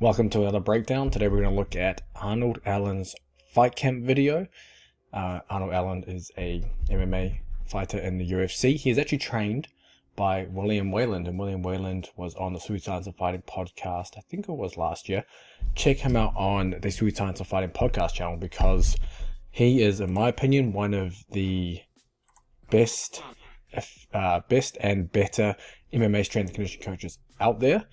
Welcome to another breakdown. Today we're going to look at Arnold Allen's fight camp video. Arnold Allen is a MMA fighter in the UFC. He is actually trained by William Wayland, and William Wayland was on the Sweet Science of Fighting podcast, I think it was last year. Check him out on the Sweet Science of Fighting podcast channel because he is, in my opinion, one of the best and better MMA strength and conditioning coaches out there.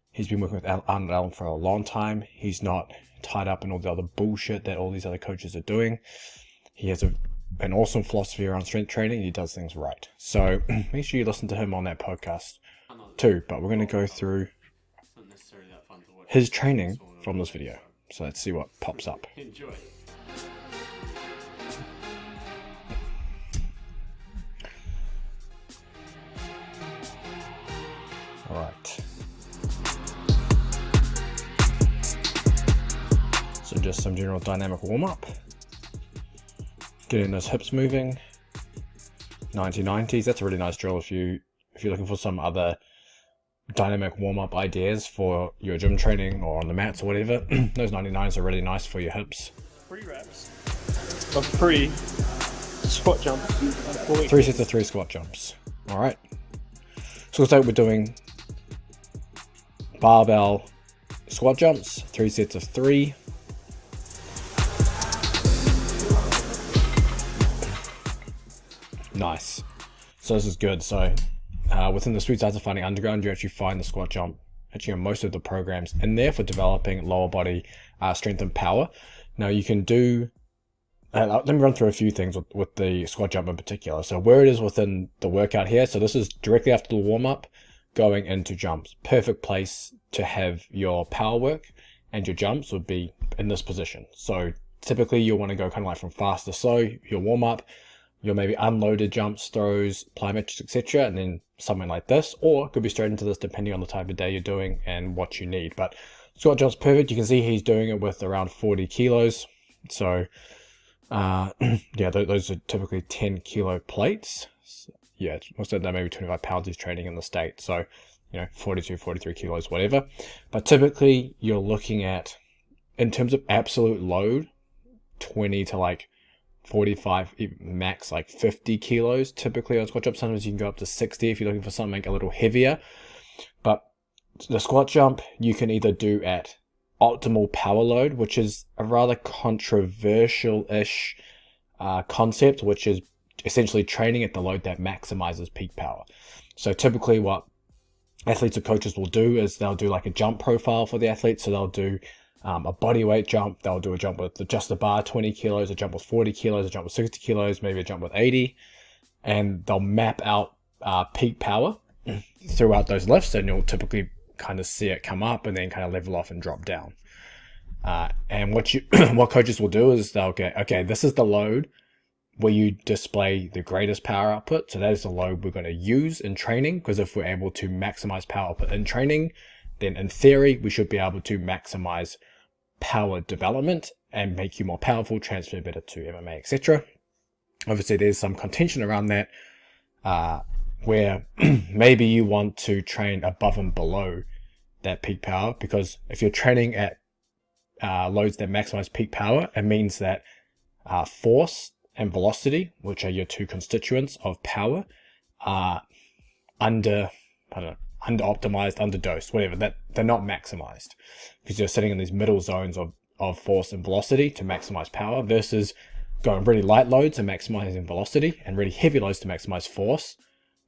He's been working with Arnold Allen for a long time. He's not tied up in all the other bullshit that all these other coaches are doing. He has an awesome philosophy around strength training. He does things right. So make sure you listen to him on that podcast too. But we're going to go through his training from this video. So let's see what pops up. Enjoy. All right. So just some general dynamic warm-up. Getting those hips moving. 90-90s. That's a really nice drill if you're looking for some other dynamic warm-up ideas for your gym training or on the mats or whatever. Those 99s are really nice for your hips. 3 reps of 3 squat jumps. 3 sets of 3 squat jumps. All right. So looks like we're doing barbell squat jumps, 3 sets of 3. Nice. So this is good. So within the Sweet Science of Fighting Underground, you actually find the squat jump actually on most of the programs in there for developing lower body strength and power. Now you can do, let me run through a few things with the squat jump in particular. So where it is within the workout here, so this is directly after the warm up going into jumps. Perfect place to have your power work, and your jumps would be in this position. So typically you'll want to go kind of like from fast to slow, your warm up, your maybe unloaded jumps, throws, plyometrics, etc., and then something like this, or it could be straight into this depending on the type of day you're doing and what you need. But squat jumps perfect. You can see he's doing it with around 40 kilos. So yeah, those are typically 10 kilo plates. So, yeah, it looks like that maybe 25 pounds he's training in the state. So, 42, 43 kilos, whatever. But typically you're looking at, in terms of absolute load, 20 to like 45, max like 50 kilos typically on squat jump. Sometimes you can go up to 60 if you're looking for something a little heavier. But the squat jump you can either do at optimal power load, which is a rather controversial-ish concept, which is essentially training at the load that maximizes peak power. So typically what athletes or coaches will do is they'll do like a jump profile for the athlete. So they'll do a body weight jump, they'll do a jump with just the bar 20 kilos, a jump with 40 kilos, a jump with 60 kilos, maybe a jump with 80, and they'll map out peak power throughout those lifts, and you'll typically kind of see it come up and then kind of level off and drop down. And what coaches will do is they'll get, okay, this is the load where you display the greatest power output, so that is the load we're going to use in training, because if we're able to maximize power output in training, then in theory we should be able to maximize power development and make you more powerful, transfer better to MMA, etc. Obviously there's some contention around that where maybe you want to train above and below that peak power, because if you're training at loads that maximize peak power, it means that force and velocity, which are your two constituents of power, are under optimized, underdosed, whatever, that they're not maximized, because you're sitting in these middle zones of force and velocity to maximize power versus going really light loads and maximizing velocity, and really heavy loads to maximize force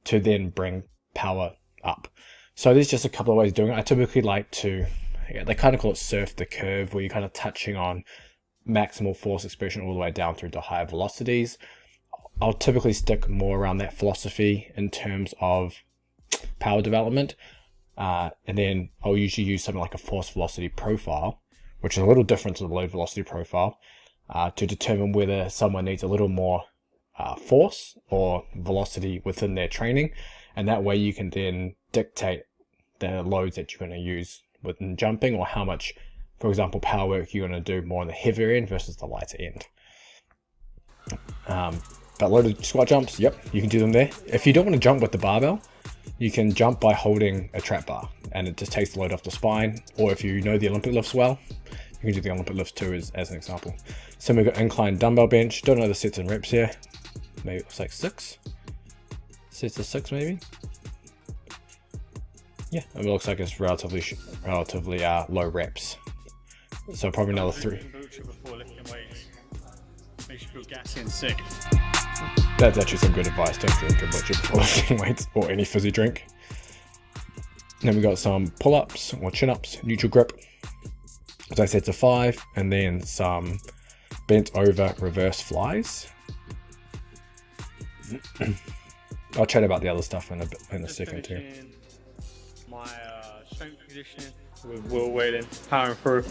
to then bring power up. So there's just a couple of ways of doing it. I typically like to, they kind of call it surf the curve, where you're kind of touching on maximal force expression all the way down through to higher velocities. I'll typically stick more around that philosophy in terms of power development, and then I'll usually use something like a force velocity profile, which is a little different to the load velocity profile, to determine whether someone needs a little more force or velocity within their training, and that way you can then dictate the loads that you're going to use within jumping, or how much, for example, power work you're going to do more on the heavier end versus the lighter end. But loaded squat jumps, yep, you can do them there. If you don't want to jump with the barbell, You can jump by holding a trap bar, and it just takes the load off the spine. Or if you know the Olympic lifts well, you can do the Olympic lifts too as an example. So we've got incline dumbbell bench. Don't know the sets and reps here. Maybe it looks like 6 sets of 6 maybe. Yeah, it looks like it's relatively low reps. So probably another 3. Before lifting weights. Makes you feel gassy and sick. That's actually some good advice. Don't drink kombucha before lifting weights or any fizzy drink. Then we got some pull-ups or chin-ups, neutral grip. So sets of 5, and then some bent over reverse flies. I'll chat about the other stuff in a second too. My strength conditioning with Will Whalen, powering through.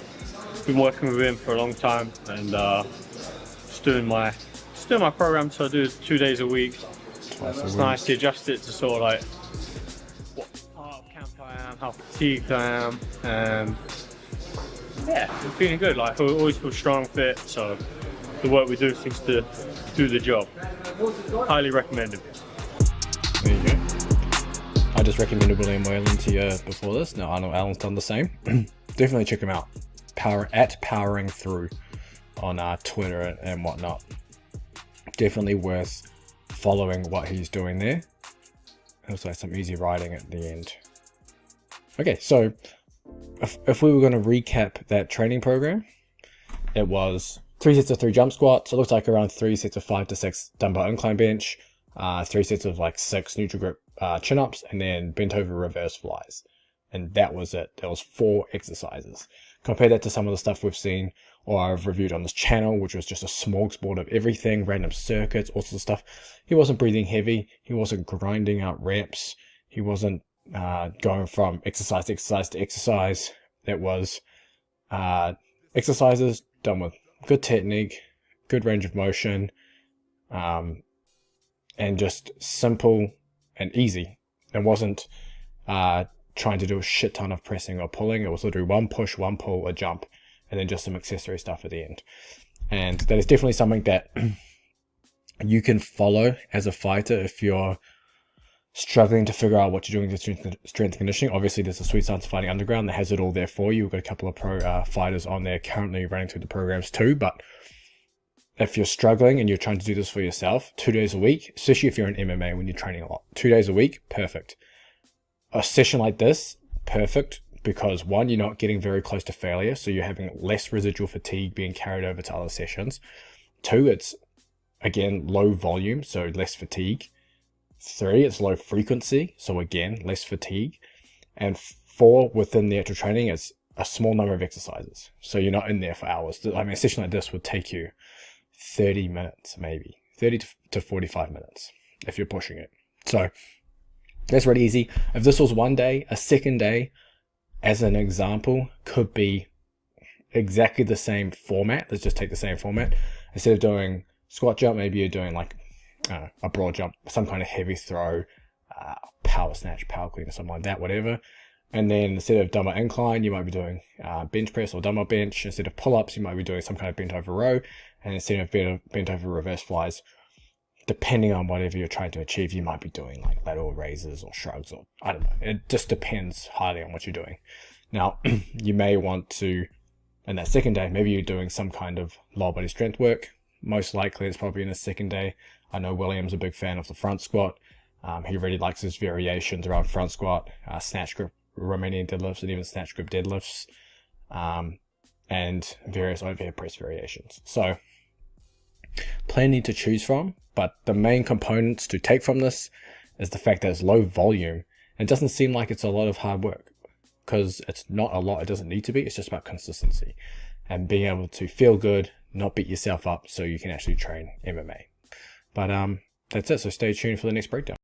Been working with him for a long time, and just doing my program. So I do it 2 days a week. It's nice to adjust it to sort of like what part of camp I am, how fatigued I am, and yeah, I'm feeling good. Like I always feel strong, fit. So the work we do seems to do the job. Highly recommended. There you go. I just recommended William Whalen to you before this. Now Arnold Allen's done the same. Definitely check him out. Powering through on Twitter and whatnot. Definitely worth following what he's doing there. Also some easy writing at the end. Okay, so if we were going to recap that training program, it was 3 sets of 3 jump squats. It looks like around 3 sets of 5 to 6 dumbbell incline bench, 3 sets of like 6 neutral grip chin-ups, and then bent over reverse flies. And that was it. That was 4 exercises. Compare that to some of the stuff we've seen or I've reviewed on this channel, which was just a smorgasbord of everything, random circuits, all sorts of stuff. He wasn't breathing heavy. He wasn't grinding out reps. He wasn't going from exercise to exercise to exercise. It was exercises done with good technique, good range of motion, and just simple and easy. It wasn't trying to do a shit ton of pressing or pulling. It was literally 1 push, 1 pull, a jump, and then just some accessory stuff at the end. And that is definitely something that you can follow as a fighter if you're struggling to figure out what you're doing with strength conditioning. Obviously, there's a Sweet Science of Fighting Underground that has it all there for you. We've got a couple of pro fighters on there currently running through the programs too. But if you're struggling and you're trying to do this for yourself, 2 days a week, especially if you're in MMA when you're training a lot, 2 days a week, perfect. A session like this, perfect, because 1, you're not getting very close to failure, so you're having less residual fatigue being carried over to other sessions. 2, it's, again, low volume, so less fatigue. 3, it's low frequency, so again, less fatigue. And 4, within the actual training, it's a small number of exercises, so you're not in there for hours. I mean, a session like this would take you 30 minutes, maybe 30 to 45 minutes if you're pushing it. So that's really easy. If this was one day, a second day, as an example, could be exactly the same format. Let's just take the same format. Instead of doing squat jump, maybe you're doing like a broad jump, some kind of heavy throw, power snatch, power clean, or something like that, whatever. And then instead of dumbbell incline, you might be doing bench press or dumbbell bench. Instead of pull-ups, you might be doing some kind of bent over row. And instead of bent over reverse flies, depending on whatever you're trying to achieve, you might be doing like lateral raises or shrugs, or I don't know. It just depends highly on what you're doing. Now, you may want to, in that second day, maybe you're doing some kind of lower body strength work. Most likely it's probably in the second day. I know William's a big fan of the front squat. He really likes his variations around front squat, snatch grip Romanian deadlifts, and even snatch grip deadlifts, and various overhead press variations. So plenty to choose from, but the main components to take from this is the fact that it's low volume. It doesn't seem like it's a lot of hard work, because it's not a lot. It doesn't need to be. It's just about consistency and being able to feel good, not beat yourself up, so you can actually train MMA. But that's it. So stay tuned for the next breakdown.